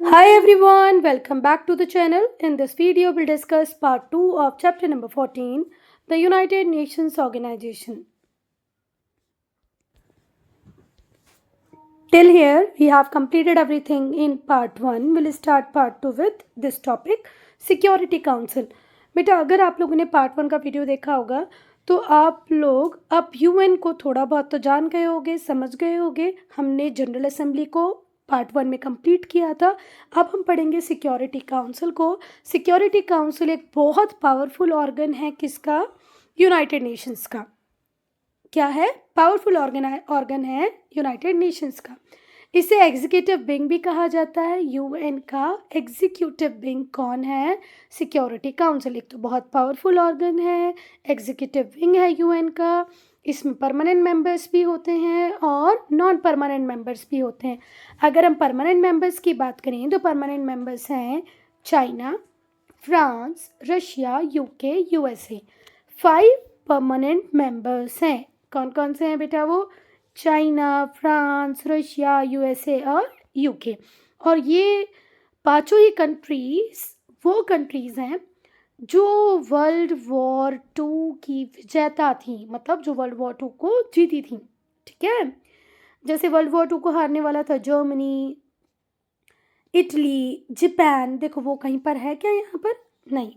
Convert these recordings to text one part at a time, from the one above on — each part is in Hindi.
Hi everyone, welcome back to the channel. In this video, we'll discuss part 2 of chapter number 14, the United Nations Organization. Till here, we have completed everything in part 1. We'll start part 2 with this topic, Security Council. बेटा अगर आप लोगों ने पार्ट 1 का वीडियो देखा होगा तो आप लोग अब यूएन को थोड़ा बहुत तो जान गए होंगे, समझ गए होंगे. हमने जनरल असेंबली को पार्ट 1 में कंप्लीट किया था. अब हम पढ़ेंगे सिक्योरिटी काउंसिल को. सिक्योरिटी काउंसिल एक बहुत पावरफुल ऑर्गन है. किसका? यूनाइटेड नेशंस का. क्या है? पावरफुल ऑर्गन है यूनाइटेड नेशंस का. इसे एग्जीक्यूटिव विंग भी कहा जाता है. यूएन का एग्जीक्यूटिव विंग कौन है? Security council. एक तो बहुत पावरफुल ऑर्गन है, एग्जीक्यूटिव विंग है यूएन का. इसमें परमानेंट मेंबर्स भी होते हैं और नॉन परमानेंट मेंबर्स भी होते हैं. अगर हम परमानेंट मेंबर्स की बात करें तो परमानेंट मेंबर्स हैं China, France, Russia, UK, USA. 5 permanent members हैं. कौन कौन से हैं बेटा? वो चाइना, फ्रांस, रशिया, यूएसए और यूके. और ये पांचों ही कंट्रीज वो कंट्रीज़ हैं जो वर्ल्ड वॉर 2 की विजेता थी. मतलब जो वर्ल्ड वॉर 2 को जीती थी. ठीक है. जैसे वर्ल्ड वॉर 2 को हारने वाला था जर्मनी, इटली, जापान. देखो वो कहीं पर है क्या यहाँ पर? नहीं.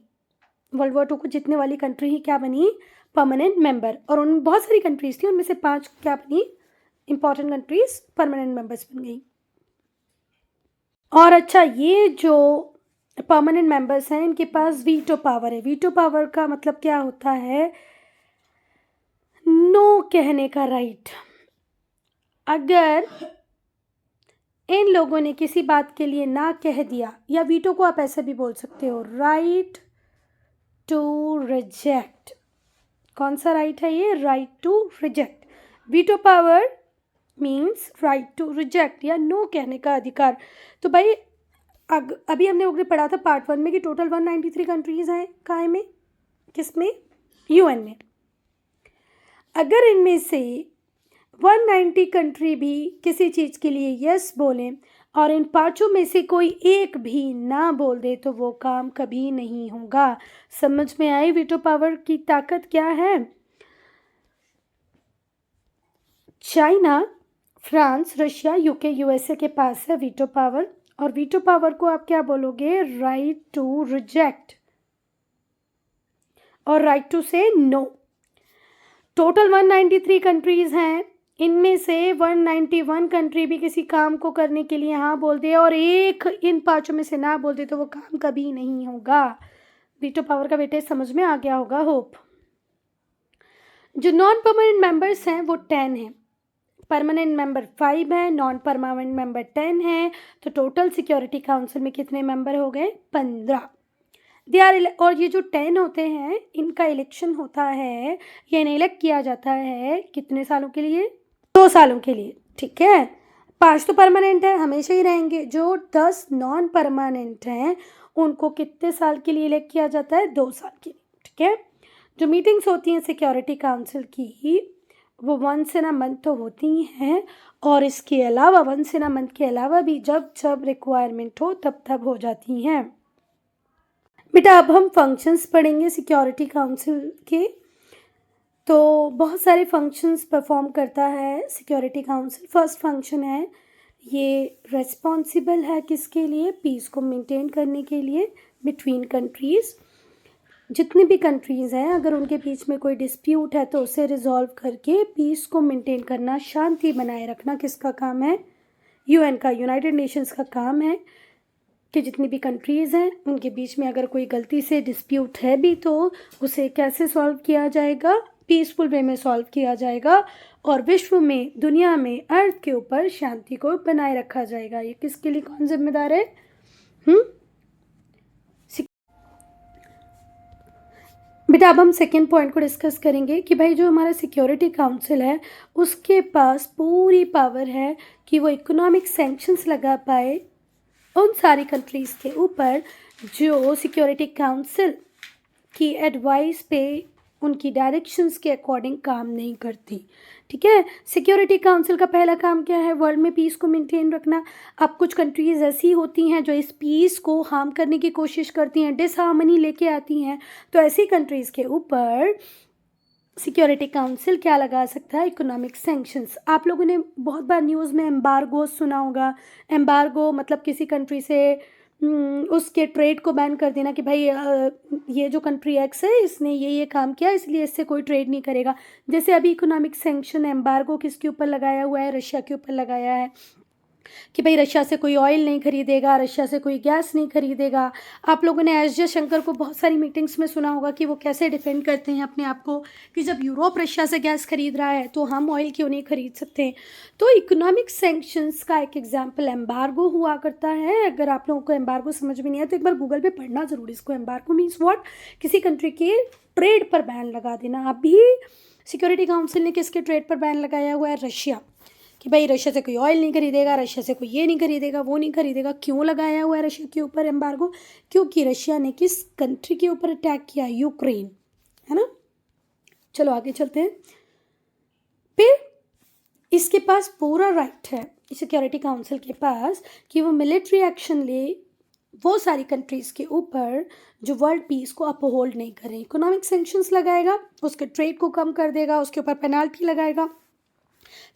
वर्ल्ड वॉर 2 को जीतने वाली कंट्री ही क्या बनी? Permanent member. और उन बहुत सारी कंट्रीज थी, उनमें से 5 क्या बनी? इंपॉर्टेंट कंट्रीज परमानेंट मेंबर्स बन गई. और अच्छा, ये जो परमानेंट मेंबर्स हैं इनके पास वीटो पावर है. वीटो पावर का मतलब क्या होता है? नो कहने का राइट. अगर इन लोगों ने किसी बात के लिए ना कह दिया, या वीटो को आप ऐसे भी बोल सकते हो, राइट टू रिजेक्ट. कौन सा राइट है ये? Right to reject. Veto power means right to reject या नो कहने का अधिकार. तो भाई अभी हमने लोगों ने पढ़ा था पार्ट 1 में कि टोटल 193 कंट्रीज़ हैं. काय में? किस में? यूएन में. अगर इनमें से 190 कंट्री भी किसी चीज़ के लिए यस बोलें और इन पांचों में से कोई एक भी ना बोल दे तो वो काम कभी नहीं होगा. समझ में आई वीटो पावर की ताकत क्या है? China, France, Russia, UK, USA के पास है वीटो पावर. और वीटो पावर को आप क्या बोलोगे? राइट टू रिजेक्ट और राइट टू से नो. टोटल 193 कंट्रीज हैं. इनमें से 191 कंट्री भी किसी काम को करने के लिए हाँ बोल दे और एक इन पांचों में से ना बोल दे तो वो काम कभी नहीं होगा. वीटो पावर का वेटेज समझ में आ गया होगा, होप. जो नॉन परमानेंट मेंबर्स हैं वो 10 हैं. परमानेंट मेंबर 5 है, नॉन परमानेंट मेंबर 10 है. तो टोटल सिक्योरिटी काउंसिल में कितने मेंबर हो गए? 15. और ये जो 10 होते हैं इनका इलेक्शन होता है, या इन्हें इलेक्ट किया जाता है कितने सालों के लिए? 2 सालों के लिए. ठीक है. 5 तो परमानेंट है, हमेशा ही रहेंगे. जो 10 नॉन परमानेंट हैं उनको कितने साल के लिए इलेक्ट किया जाता है? 2 साल के लिए. ठीक है. जो मीटिंग्स होती हैं सिक्योरिटी काउंसिल की वो वंस इन अ मंथ तो होती हैं. और इसके अलावा वंस इन अ मंथ के अलावा भी जब जब रिक्वायरमेंट हो तब तब हो जाती हैं. बेटा अब हम फंक्शंस पढ़ेंगे सिक्योरिटी काउंसिल के. तो बहुत सारे फंक्शंस परफॉर्म करता है सिक्योरिटी काउंसिल. फर्स्ट फंक्शन है ये रेस्पॉन्सिबल है किसके लिए? पीस को मेंटेन करने के लिए बिटवीन कंट्रीज़. जितनी भी कंट्रीज़ हैं अगर उनके बीच में कोई डिस्प्यूट है तो उसे रिजॉल्व करके पीस को मेंटेन करना, शांति बनाए रखना किसका काम है? यूएन का, यूनाइटेड नेशंस का काम है कि जितनी भी कंट्रीज़ हैं उनके बीच में अगर कोई गलती से डिस्प्यूट है भी तो उसे कैसे सॉल्व किया जाएगा? पीसफुल वे में सॉल्व किया जाएगा और विश्व में, दुनिया में, अर्थ के ऊपर शांति को बनाए रखा जाएगा. ये किसके लिए कौन जिम्मेदार है? बेटा अब हम सेकेंड पॉइंट को डिस्कस करेंगे कि भाई जो हमारा सिक्योरिटी काउंसिल है उसके पास पूरी पावर है कि वो इकोनॉमिक सैंक्शंस लगा पाए उन सारी कंट्रीज़ के ऊपर जो सिक्योरिटी काउंसिल की एडवाइस पे, उनकी डायरेक्शंस के अकॉर्डिंग काम नहीं करती. ठीक है। सिक्योरिटी काउंसिल का पहला काम क्या है? वर्ल्ड में पीस को मेंटेन रखना। अब कुछ कंट्रीज़ ऐसी होती हैं जो इस पीस को हार्म करने की कोशिश करती हैं, डिसहार्मनी लेके आती हैं, तो ऐसी कंट्रीज़ के ऊपर सिक्योरिटी काउंसिल क्या लगा सकता है? Economic sanctions. आप लोगों ने बहुत बार न्यूज़ में एम्बार्गो सुना होगा। एम्बार्गो मतलब किसी कंट्री से उसके ट्रेड को बैन कर देना कि भाई ये जो कंट्री एक्स है इसने ये काम किया इसलिए इससे कोई ट्रेड नहीं करेगा। जैसे अभी इकोनॉमिक सैंक्शन एम्बार्गो किसके ऊपर लगाया हुआ है? रशिया के ऊपर लगाया है कि भाई रशिया से कोई ऑयल नहीं खरीदेगा, रशिया से कोई गैस नहीं खरीदेगा। आप लोगों ने एस जयशंकर को बहुत सारी मीटिंग्स में सुना होगा कि वो कैसे डिफेंड करते हैं अपने आप को कि जब यूरोप रशिया से गैस खरीद रहा है तो हम ऑयल क्यों नहीं खरीद सकते। तो इकोनॉमिक सैंक्शंस का एक एग्जाम्पल एम्बार्गो हुआ करता है। अगर आप लोगों को एम्बार्गो समझ में नहीं आया तो एक बार गूगल पे पढ़ना ज़रूर इसको। Embargo means what? किसी कंट्री के ट्रेड पर बैन लगा देना। अभी सिक्योरिटी काउंसिल ने किसके ट्रेड पर बैन लगाया हुआ है? रशिया, कि भाई रशिया से कोई ऑयल नहीं खरीदेगा, रशिया से कोई ये नहीं खरीदेगा, वो नहीं खरीदेगा। क्यों लगाया हुआ है रशिया के ऊपर एम्बार्गो? क्योंकि रशिया ने किस कंट्री के ऊपर अटैक किया? यूक्रेन, है ना। चलो आगे चलते हैं। फिर इसके पास पूरा राइट है सिक्योरिटी काउंसिल के पास कि वो मिलिट्री एक्शन ले वो सारी कंट्रीज़ के ऊपर जो वर्ल्ड पीस को अपहोल्ड नहीं करें। इकोनॉमिक सैंक्शंस लगाएगा, उसके ट्रेड को कम कर देगा, उसके ऊपर पेनाल्टी लगाएगा।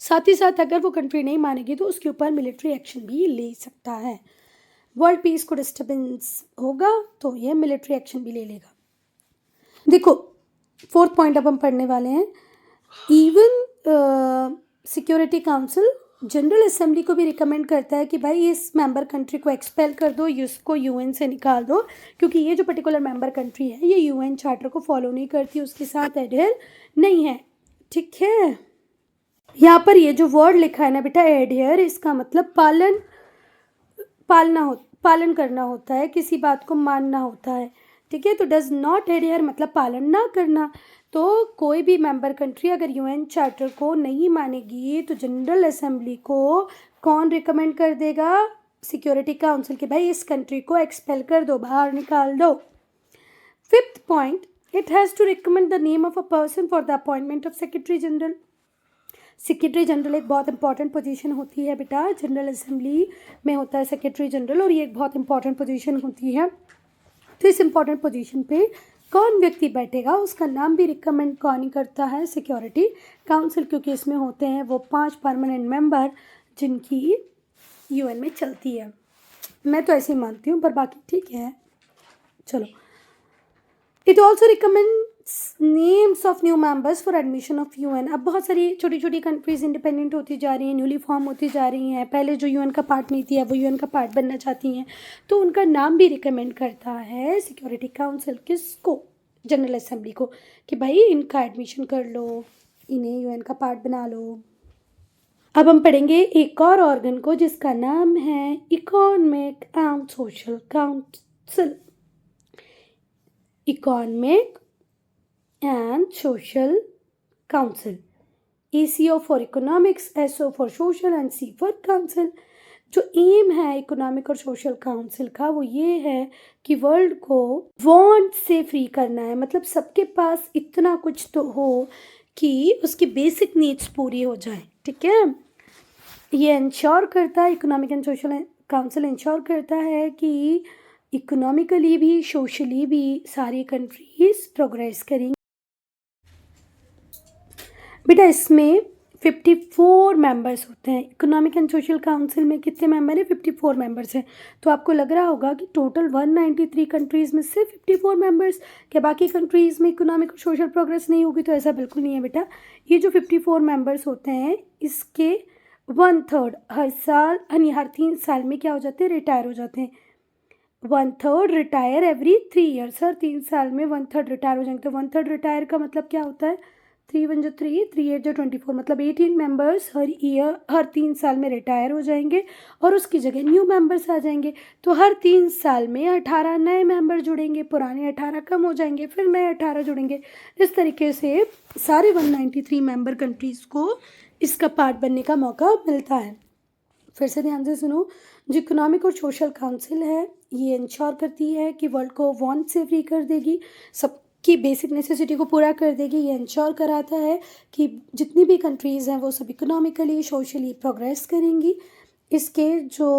साथ ही साथ अगर वो कंट्री नहीं मानेगी तो उसके ऊपर मिलिट्री एक्शन भी ले सकता है। वर्ल्ड पीस को डिस्टर्बेंस होगा तो ये मिलिट्री एक्शन भी ले लेगा। देखो 4th पॉइंट अब हम पढ़ने वाले हैं। Even security council general assembly को भी रिकमेंड करता है कि भाई इस मेंबर कंट्री को एक्सपेल कर दो, इसको यूएन से निकाल दो, क्योंकि ये जो पर्टिकुलर मेंबर कंट्री है ये यूएन चार्टर को फॉलो नहीं करती, उसके साथ एडहेर नहीं है। ठीक है। यहाँ पर ये जो वर्ड लिखा है ना बेटा एडहेयर, इसका मतलब पालन करना होता है, किसी बात को मानना होता है। ठीक है। तो डज नॉट एडहेयर मतलब पालन ना करना। तो कोई भी मेंबर कंट्री अगर यूएन चार्टर को नहीं मानेगी तो जनरल असेंबली को कौन रिकमेंड कर देगा? सिक्योरिटी काउंसिल के भाई इस कंट्री को एक्सपेल कर दो, बाहर निकाल दो। 5th point, it has to recommend the name of a person for the appointment of secretary general. Secretary general एक बहुत इंपॉर्टेंट पोजीशन होती है बेटा, जनरल असेंबली में होता है सेक्रेटरी जनरल, और ये एक बहुत इंपॉर्टेंट पोजीशन होती है। तो इस इंपॉर्टेंट पोजीशन पे कौन व्यक्ति बैठेगा उसका नाम भी रिकमेंड कौन ही करता है? सिक्योरिटी काउंसिल, क्योंकि इसमें होते हैं वो 5 परमानेंट मेंबर जिनकी यूएन में चलती है। मैं तो ऐसे ही मानती हूँ पर बाकी ठीक है। चलो, it also recommends names of new members for admission of UN. अब बहुत सारी छोटी छोटी कंट्रीज़ इंडिपेंडेंट होती जा रही हैं, न्यूली फॉर्म होती जा रही हैं। पहले जो यूएन का पार्ट नहीं थी अब वो यूएन का पार्ट बनना चाहती हैं, तो उनका नाम भी रिकमेंड करता है सिक्योरिटी काउंसिल। किसको? जनरल असेंबली को, कि भाई इनका एडमिशन कर लो, इन्हें यूएन का पार्ट बना लो। अब हम पढ़ेंगे एक और ऑर्गन को जिसका नाम है economic and social council. Economic and social council, ECO for economics, SO for social and C for council. जो एम है इकोनॉमिक और सोशल काउंसिल का वो ये है कि वर्ल्ड को वांट से फ्री करना है, मतलब सबके पास इतना कुछ तो हो कि उसकी बेसिक नीड्स पूरी हो जाए। ठीक है। ये इंश्योर करता है, economic and social council ensure करता है कि इकोनॉमिकली भी सोशली भी सारी कंट्रीज प्रोग्रेस करेंगी। बेटा इसमें 54 मेंबर्स होते हैं। इकोनॉमिक एंड सोशल काउंसिल में कितने मेंबर हैं? 54 मेंबर्स हैं। तो आपको लग रहा होगा कि टोटल 193 कंट्रीज़ में से 54 मेंबर्स, क्या बाकी कंट्रीज़ में इकोनॉमिक और सोशल प्रोग्रेस नहीं होगी? तो ऐसा बिल्कुल नहीं है बेटा। ये जो 54 मेंबर्स होते हैं इसके 1/3 हर साल यानी हर 3 साल में क्या हो जाते हैं? रिटायर हो जाते हैं। 1/3 रिटायर एवरी 3 ईयर्स, हर 3 साल में 1/3 रिटायर हो जाएंगे। तो 1/3 रिटायर का मतलब क्या होता है? 3 1 जो 3, 3 8 जो 24, मतलब 18 मेंबर्स हर ईयर हर 3 साल में रिटायर हो जाएंगे और उसकी जगह न्यू मेंबर्स आ जाएंगे। तो हर 3 साल में 18 नए मेंबर जुड़ेंगे, पुराने 18 कम हो जाएंगे, फिर नए 18 जुड़ेंगे। इस तरीके से सारे 193 मेंबर कंट्रीज़ को इसका पार्ट बनने का मौका मिलता है। फिर से ध्यान से सुनो, जो इकोनॉमिक और सोशल काउंसिल है ये इंश्योर करती है कि वर्ल्ड को वांट से फ्री कर देगी, सब की बेसिक नेसेसिटी को पूरा कर देगी। ये इंश्योर कराता है कि जितनी भी कंट्रीज़ हैं वो सब इकोनॉमिकली सोशली प्रोग्रेस करेंगी। इसके जो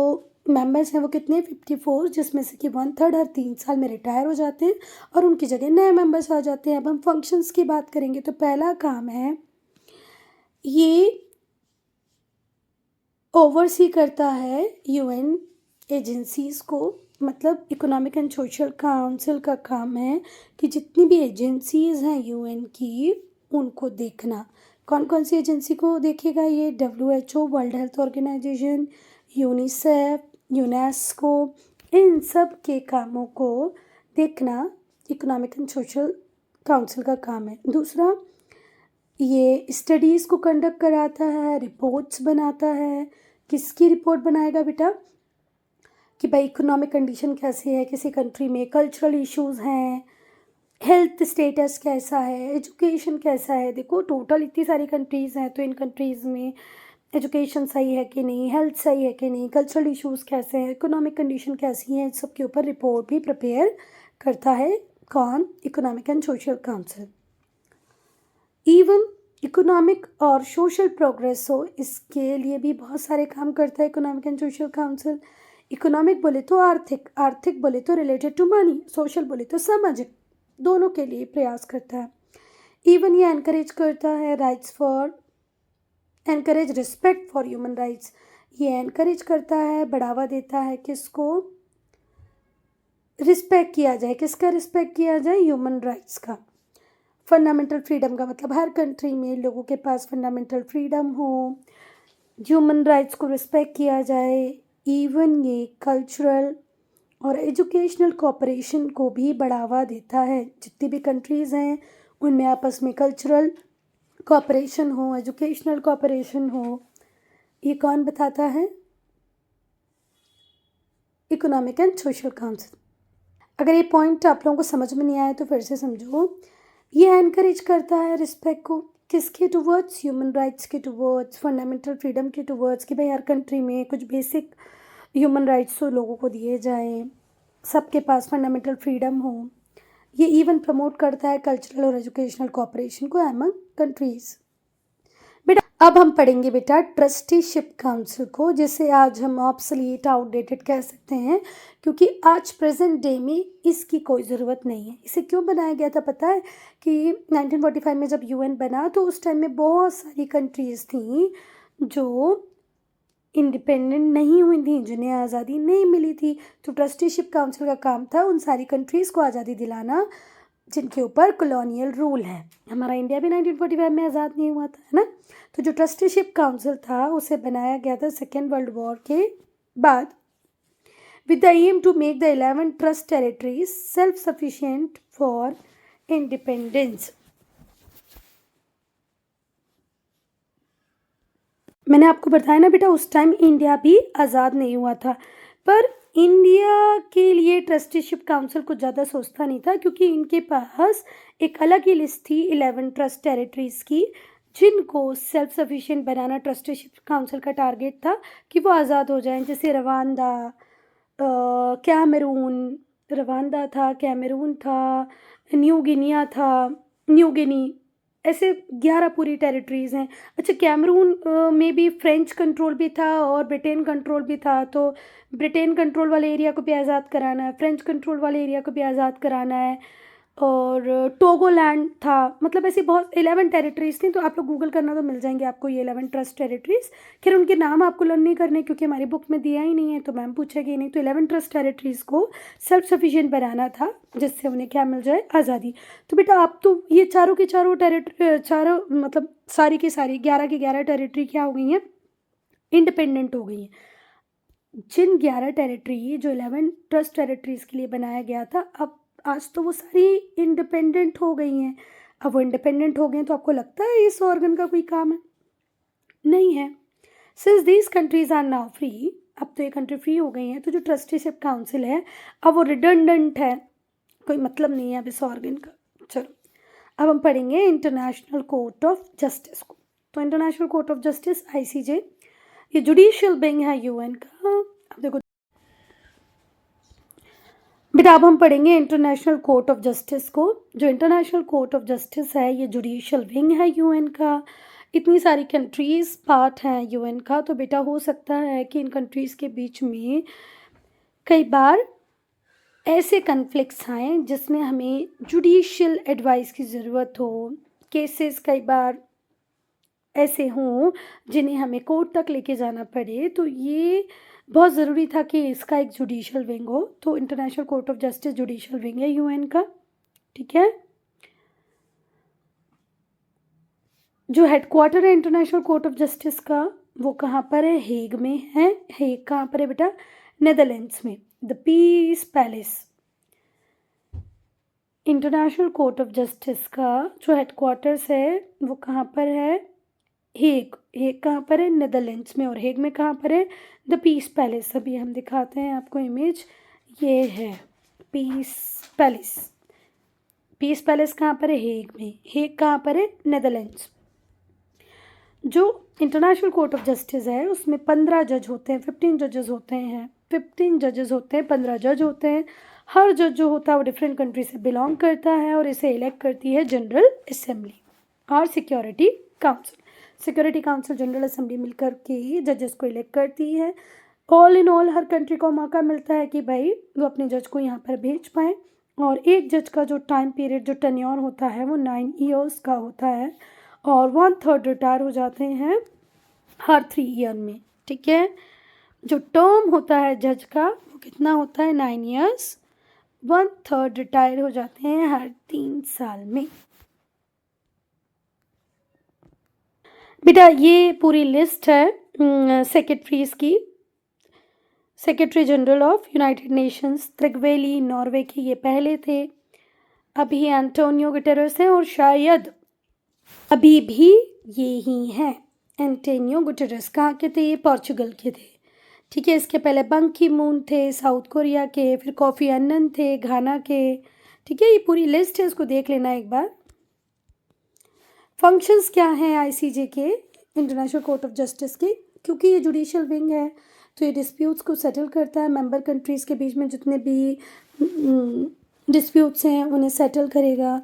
मेंबर्स हैं वो कितने 54, जिसमें से कि 1/3 हर 3 साल में रिटायर हो जाते हैं और उनकी जगह नए मेंबर्स आ जाते हैं। अब हम फंक्शंस की बात करेंगे तो पहला काम है ये ओवरसी करता है यूएन एजेंसीज़ को, मतलब इकोनॉमिक एंड सोशल काउंसिल का काम है कि जितनी भी एजेंसीज़ हैं यूएन की उनको देखना। कौन कौन सी एजेंसी को देखेगा ये? WHO, World Health Organisation, UNICEF, UNESCO, इन सब के कामों को देखना इकोनॉमिक एंड सोशल काउंसिल का काम है। दूसरा, ये स्टडीज़ को कंडक्ट कराता है, रिपोर्ट्स बनाता है। किसकी रिपोर्ट बनाएगा बेटा? कि भाई इकोनॉमिक कंडीशन कैसी है किसी कंट्री में, कल्चरल इश्यूज़ हैं, हेल्थ स्टेटस कैसा है, एजुकेशन कैसा है। देखो टोटल इतनी सारी कंट्रीज़ हैं तो इन कंट्रीज़ में एजुकेशन सही है कि नहीं, हेल्थ सही है कि नहीं, कल्चरल इश्यूज़ कैसे हैं, इकोनॉमिक कंडीशन कैसी हैं, सब के ऊपर रिपोर्ट भी प्रिपेयर करता है। कौन? Economic and social council. Even economic और सोशल प्रोग्रेस हो इसके लिए भी बहुत सारे काम करता है economic and social council. Economic बोले तो आर्थिक, आर्थिक बोले तो रिलेटेड टू मनी, सोशल बोले तो सामाजिक, दोनों के लिए प्रयास करता है। इवन ये एनकरेज करता है encourage respect for human rights. ये एनकरेज करता है, बढ़ावा देता है किसको? रिस्पेक्ट किया जाए। किसका रिस्पेक्ट किया जाए? ह्यूमन राइट्स का। फंडामेंटल फ्रीडम का मतलब हर कंट्री में लोगों के पास फंडामेंटल फ्रीडम हो, ह्यूमन राइट्स को रिस्पेक्ट किया जाए। इवन ये कल्चरल और एजुकेशनल कोऑपरेशन को भी बढ़ावा देता है। जितनी भी कंट्रीज़ हैं उनमें आपस में कल्चरल कोऑपरेशन हो, एजुकेशनल कोऑपरेशन हो। ये कौन बताता है? Economic and social council. अगर ये पॉइंट आप लोगों को समझ में नहीं आया तो फिर से समझो। ये एनकरेज करता है रिस्पेक्ट को किसके टुवर्ड्स? ह्यूमन राइट्स के टुवर्ड्स, फंडामेंटल फ्रीडम के टुवर्ड्स, कि भाई हर कंट्री में कुछ बेसिक ह्यूमन राइट्स तो लोगों को दिए जाएं, सबके पास फंडामेंटल फ्रीडम हो। ये इवन प्रमोट करता है कल्चरल और एजुकेशनल कोऑपरेशन को अमंग कंट्रीज़। बेटा अब हम पढ़ेंगे बेटा ट्रस्टीशिप काउंसिल को, जिसे आज हम ऑब्सोलीट आउटडेटेड कह सकते हैं क्योंकि आज प्रेजेंट डे में इसकी कोई ज़रूरत नहीं है। इसे क्यों बनाया गया था पता है? कि 1945 में जब यूएन बना तो उस टाइम में बहुत सारी कंट्रीज़ थी जो इंडिपेंडेंट नहीं हुई थी, जिन्हें आज़ादी नहीं मिली थी। तो ट्रस्टीशिप काउंसिल का काम था उन सारी कंट्रीज़ को आज़ादी दिलाना जिनके ऊपर कॉलोनियल रूल है। हमारा इंडिया भी 1945 में आज़ाद नहीं हुआ था, है ना? तो जो ट्रस्टीशिप काउंसिल था उसे बनाया गया था सेकेंड वर्ल्ड वॉर के बाद with the aim to make the 11 trust territories self sufficient for independence. मैंने आपको बताया ना बेटा उस टाइम इंडिया भी आज़ाद नहीं हुआ था, पर इंडिया के लिए ट्रस्टीशिप काउंसिल कुछ ज़्यादा सोचता नहीं था क्योंकि इनके पास एक अलग ही लिस्ट थी 11 ट्रस्ट टेरिटरीज़ की जिनको सेल्फ सफिशिएंट बनाना ट्रस्टीशिप काउंसिल का टारगेट था कि वो आज़ाद हो जाएं। जैसे रवांडा था, कैमरून था, न्यू गिनी, ऐसे 11 पूरी टेरिटरीज़ हैं। अच्छा, कैमरून में भी फ्रेंच कंट्रोल भी था और ब्रिटेन कंट्रोल भी था, तो ब्रिटेन कंट्रोल वाले एरिया को भी आज़ाद कराना है, फ्रेंच कंट्रोल वाले एरिया को भी आज़ाद कराना है। और टोगोलैंड था, मतलब ऐसी बहुत 11 टेरिटरीज़ थी। तो आप लोग गूगल करना तो मिल जाएंगे आपको ये 11 ट्रस्ट टेरिटरीज़। खैर उनके नाम आपको लर्न नहीं करने क्योंकि हमारी बुक में दिया ही नहीं है तो मैम पूछेगी नहीं। तो 11 ट्रस्ट टेरिटरीज़ को सेल्फ सफिशिएंट बनाना था जिससे उन्हें क्या मिल जाए? आज़ादी। तो बेटा आप तो ये चारों की चारों चारों मतलब सारी की सारी 11 की 11 टेरिटरी क्या हो गई हैं? इंडिपेंडेंट हो गई हैं। जिन 11 टेरिटरी जो 11 ट्रस्ट टेरिटरीज़ के लिए बनाया गया था, अब आज तो वो सारी इंडिपेंडेंट हो गई हैं। अब वो इंडिपेंडेंट हो गए हैं तो आपको लगता है इस ऑर्गन का कोई काम है? नहीं है। Since these countries are now free, अब तो ये कंट्री फ्री हो गई हैं तो जो ट्रस्टीशिप काउंसिल है अब वो रिडंडेंट है, कोई मतलब नहीं है अब इस ऑर्गन का। चलो अब हम पढ़ेंगे इंटरनेशनल कोर्ट ऑफ जस्टिस को। तो international court of justice ICJ ये जुडिशियल विंग है यूएन का। अब देखो बेटा अब हम पढ़ेंगे इंटरनेशनल कोर्ट ऑफ जस्टिस को। जो इंटरनेशनल कोर्ट ऑफ जस्टिस है ये जुडिशियल विंग है यूएन का। इतनी सारी कंट्रीज़ पार्ट हैं यूएन का, तो बेटा हो सकता है कि इन कंट्रीज़ के बीच में कई बार ऐसे कन्फ्लिक्ट्स आएँ जिसमें हमें जुडिशियल एडवाइस की ज़रूरत हो। केसेस कई बार ऐसे हों जिन्हें हमें कोर्ट तक लेके जाना पड़े, तो ये बहुत ज़रूरी था कि इसका एक जुडिशियल विंग हो। तो international court of justice judicial wing है यूएन का, ठीक है। जो हेडक्वार्टर है इंटरनेशनल कोर्ट ऑफ जस्टिस का वो कहाँ पर है? हेग में है। हेग कहाँ पर है बेटा? नेदरलैंड्स में, the piece palace. International court of justice का जो हेडक्वार्टर्स है वो कहाँ पर है? हेग। हेग कहाँ पर है? नेदरलैंड्स में। और हेग में कहाँ पर है? The piece palace. अभी हम दिखाते हैं आपको इमेज, ये है पीस पैलेस। पीस पैलेस कहाँ पर है? हेग में। हेग कहाँ पर है? नेदरलैंड्स। जो इंटरनेशनल कोर्ट ऑफ जस्टिस है उसमें 15 जज होते हैं, 15 जजेस होते हैं, 15 जजेस होते हैं, 15 जज होते हैं। हर जज जो होता है वो डिफरेंट कंट्री से बिलोंग करता है और इसे इलेक्ट करती है जनरल असेंबली और security council. Security council general assembly मिलकर के जजेस को इलेक्ट करती है। All in all her country को मौका मिलता है कि भाई वो अपने जज को यहाँ पर भेज पाएँ। और एक जज का जो टाइम पीरियड, जो टेन्योर होता है वो 9 ईयर्स का होता है और 1/3 रिटायर हो जाते हैं हर 3 ईयर में, ठीक है। जो टर्म होता है जज का वो कितना होता है? 9 ईयर्स। 1/3 रिटायर हो जाते हैं हर 3 साल में। बेटा ये पूरी लिस्ट है सेक्रेटरीज की। Secretary general of United Nations Trygve Lie Norway के ये पहले थे, अभी एंटोनियो गुटेरेस हैं और शायद अभी भी ये ही हैं। एंटोनियो गुटेरेस कहाँ के थे? ये पोर्चुगल के थे, ठीक है। इसके पहले बंग की मून थे साउथ कोरिया के, फिर कोफी अन्नन थे घाना के, ठीक है। ये पूरी लिस्ट है, इसको देख लेना एक बार। फंक्शंस क्या हैं आईसीजे के, इंटरनेशनल कोर्ट ऑफ जस्टिस के? क्योंकि ये जुडिशियल विंग है तो ये डिस्प्यूट्स को सेटल करता है। मेंबर कंट्रीज़ के बीच में जितने भी डिस्प्यूट्स हैं उन्हें सेटल करेगा।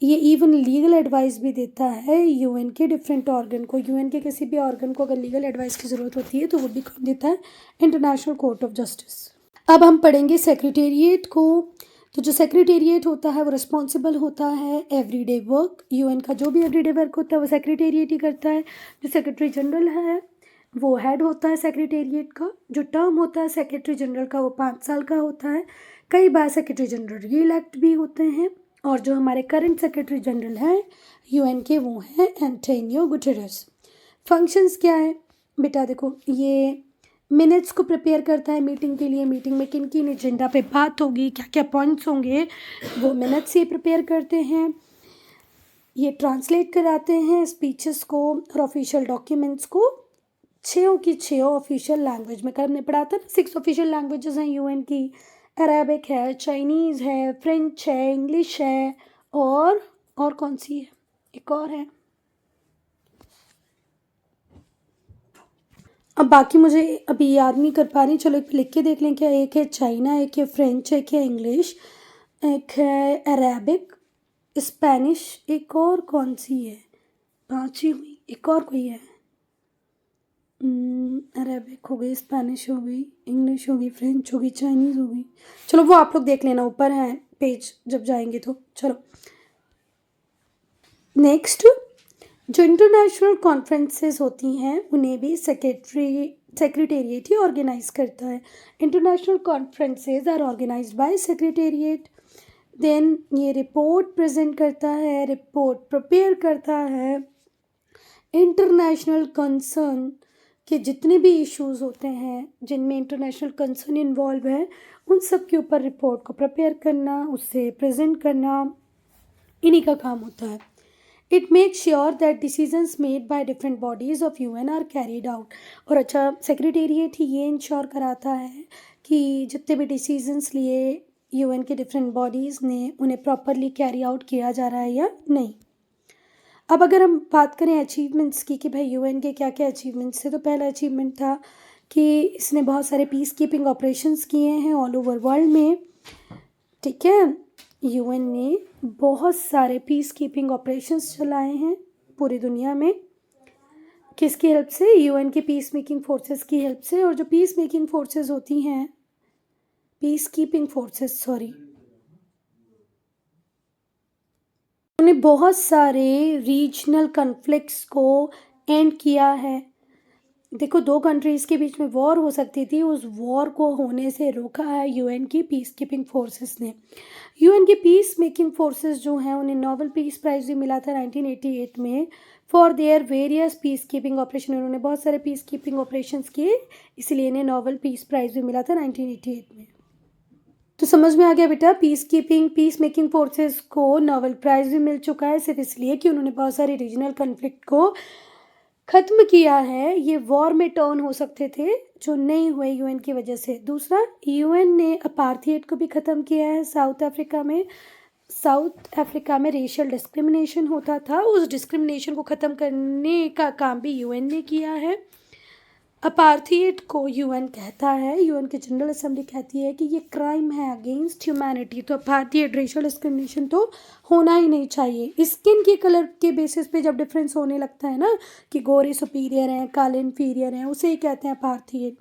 ये इवन लीगल एडवाइस भी देता है यूएन के डिफरेंट ऑर्गन को। यूएन के किसी भी ऑर्गन को अगर लीगल एडवाइस की ज़रूरत होती है तो वो भी कौन देता है? International court of justice. अब हम पढ़ेंगे सेक्रेटेरिएट को। तो जो सेक्रेटेरिएट होता है वो रिस्पॉन्सिबल होता है एवरीडे वर्क। यूएन का जो भी एवरीडे वर्क होता है वो सेक्रेटेरिएट ही करता है। जो सेक्रेटरी जनरल है वो हेड होता है सेक्रेटेरिएट का। जो टर्म होता है सेक्रेटरी जनरल का वो 5 साल का होता है। कई बार सेक्रेटरी जनरल री इलेक्ट भी होते हैं। और जो हमारे करंट सेक्रेटरी जनरल हैं यूएन के वो हैं एंटोनियो गुटेरेस। फंक्शंस क्या है बेटा? देखो ये मिनट्स को प्रिपेयर करता है मीटिंग के लिए। मीटिंग में किन किन एजेंडा पे बात होगी, क्या क्या पॉइंट्स होंगे, वो मिनट्स से प्रिपेयर करते हैं। ये ट्रांसलेट कराते हैं स्पीचेस को और ऑफिशियल डॉक्यूमेंट्स को 6 की 6 ऑफिशियल लैंग्वेज में। हमने पढ़ा था ना 6 ऑफिशियल लैंग्वेजेस हैं यूएन की। अरेबिक है, चाइनीज़ है, फ्रेंच है, इंग्लिश है और कौन सी है? एक और है, अब बाकी मुझे अभी याद नहीं कर पा रही। चलो एक लिख के देख लें क्या। एक है चाइना, एक है फ्रेंच, एक है इंग्लिश, एक है अरेबिक, स्पेनिश, एक और कौन सी है? 5 ही हुई, एक और कोई है। अरेबिक हो गई, स्पेनिश हो गई, इंग्लिश होगी, फ्रेंच होगी, चाइनीज़ होगी। चलो वो आप लोग देख लेना, ऊपर है पेज जब जाएंगे तो। चलो नेक्स्ट, जो इंटरनेशनल कॉन्फ्रेंसेस होती हैं उन्हें भी सेक्रेटेरिएट ही ऑर्गेनाइज करता है। International conferences are organised by secretariat. Then ये रिपोर्ट प्रेजेंट करता है, रिपोर्ट प्रिपेयर करता है। इंटरनेशनल कंसर्न के जितने भी इश्यूज़ होते हैं जिनमें इंटरनेशनल कंसर्न इन्वॉल्व है उन सब के ऊपर रिपोर्ट को प्रिपेयर करना, उससे प्रेजेंट करना, इन्हीं का काम होता है। It make sure that decisions made by different bodies of UN are carried out. और अच्छा सेक्रेटेरिएट ही ये इंश्योर कराता है कि जितने भी डिसीजंस लिए यूएन के डिफरेंट बॉडीज़ ने उन्हें प्रॉपरली कैरी आउट किया जा रहा है या नहीं। अब अगर हम बात करें अचीवमेंट्स की कि भाई यूएन के क्या क्या अचीवमेंट्स थे, तो पहला अचीवमेंट था कि इसने बहुत सारे पीस कीपिंग ऑपरेशंस किए हैं ऑल ओवर वर्ल्ड में। ठीक है। यूएन ने बहुत सारे पीस कीपिंग ऑपरेशंस चलाए हैं पूरी दुनिया में। किसकी हेल्प से? यूएन की पीस मेकिंग फोर्सेस की हेल्प से। और जो पीस मेकिंग फोर्सेस होती हैं, पीस कीपिंग फोर्सेस सॉरी, उन्हें बहुत सारे रीजनल कन्फ्लिक्ट्स को एंड किया है। देखो, दो कंट्रीज़ के बीच में वॉर हो सकती थी, उस वॉर को होने से रोका है यूएन की पीस कीपिंग फोर्सेस ने। यूएन की पीस मेकिंग फोर्सेस जो हैं उन्हें नोबेल पीस प्राइज़ भी मिला था 1988 में for their various peace keeping operation. उन्होंने बहुत सारे पीस कीपिंग ऑपरेशंस किए, इसलिए इन्हें नोबेल पीस प्राइज़ भी मिला था 1988 में। तो समझ में आ गया बेटा, पीस मेकिंग फोर्सेस को नोबेल प्राइज़ भी मिल चुका है सिर्फ इसलिए कि उन्होंने बहुत सारे रीजनल कन्फ्लिक्ट को ख़त्म किया है। ये वॉर में टर्न हो सकते थे जो नहीं हुए यूएन की वजह से। दूसरा, यूएन ने अपार्थाइड को भी ख़त्म किया है साउथ अफ्रीका में। साउथ अफ्रीका में रेशियल डिस्क्रिमिनेशन होता था, उस डिस्क्रिमिनेशन को ख़त्म करने का काम भी यूएन ने किया है। अपार्थाइड को यूएन कहता है, यूएन की जनरल असेंबली कहती है कि ये क्राइम है अगेंस्ट ह्यूमैनिटी। तो अपार्थाइड रेशियल डिस्क्रिमिनेशन तो होना ही नहीं चाहिए। स्किन के कलर के बेसिस पे जब डिफरेंस होने लगता है ना, कि गोरे सुपीरियर हैं, काले इन्फीरियर हैं, उसे ही कहते हैं अपार्थाइड।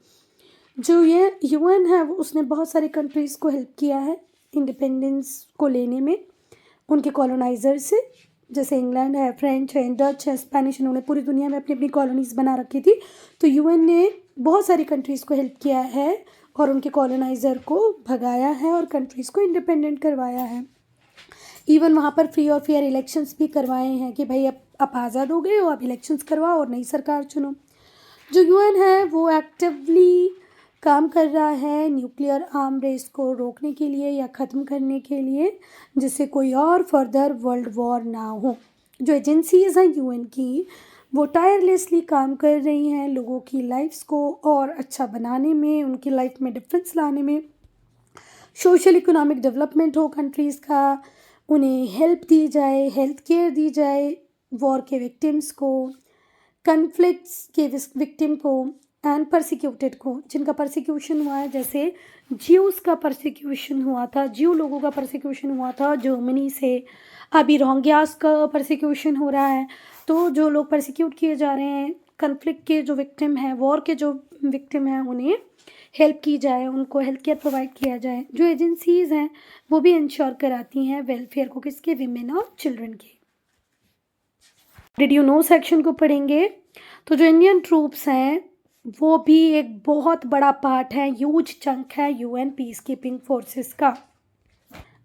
जो ये यूएन है उसने बहुत सारी कंट्रीज़ को हेल्प किया है इंडिपेंडेंस को लेने में उनके कॉलोनाइज़र से। जैसे इंग्लैंड है, फ्रेंच है, डच है, स्पेनिश, इन्होंने पूरी दुनिया में अपनी अपनी कॉलोनीज़ बना रखी थी। तो यूएन ने बहुत सारी कंट्रीज़ को हेल्प किया है और उनके कॉलोनाइज़र को भगाया है और कंट्रीज़ को इंडिपेंडेंट करवाया है। इवन वहाँ पर फ्री और फेयर इलेक्शंस भी करवाए हैं कि भाई अब आप आज़ाद हो गए हो, आप इलेक्शंस करवाओ और नई सरकार चुनो। जो यूएन है वो एक्टिवली काम कर रहा है न्यूक्लियर आर्म रेस को रोकने के लिए या ख़त्म करने के लिए, जिससे कोई और फर्दर वर्ल्ड वॉर ना हो। जो एजेंसीज़ हैं यूएन की वो टायरलेसली काम कर रही हैं लोगों की लाइफ्स को और अच्छा बनाने में, उनकी लाइफ में डिफरेंस लाने में, सोशल इकोनॉमिक डेवलपमेंट हो कंट्रीज़ का, उन्हें हेल्प दी जाए, हेल्थ केयर दी जाए वॉर के विक्टिम्स को, कन्फ्लिक्ट्स के विक्टिम को एंड परसिक्यूटेड को, जिनका परसिक्यूशन हुआ है। जैसे ज्यूज़ का परसिक्यूशन हुआ था, ज्यू लोगों का परसिक्यूशन हुआ था जर्मनी से। अभी रोहिंग्यास का परसिक्यूशन हो रहा है। तो जो लोग परसिक्यूट किए जा रहे हैं, कन्फ्लिक्ट के जो विक्टिम हैं, वॉर के जो विक्टिम हैं, उन्हें हेल्प की जाए, उनको हेल्थ केयर प्रोवाइड किया जाए। जो एजेंसीज़ हैं वो भी इंश्योर कराती हैं वेलफेयर को, किसके? विमेन और चिल्ड्रन के। डिड यू नो सेक्शन को पढ़ेंगे तो जो इंडियन ट्रूप्स हैं वो भी एक बहुत बड़ा पार्ट है, ह्यूज चंक है यूएन पीस कीपिंग फोर्सेस का।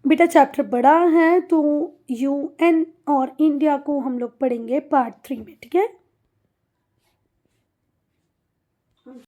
बेटा चैप्टर बड़ा है तो यूएन और इंडिया को हम लोग पढ़ेंगे पार्ट 3 में, ठीक है।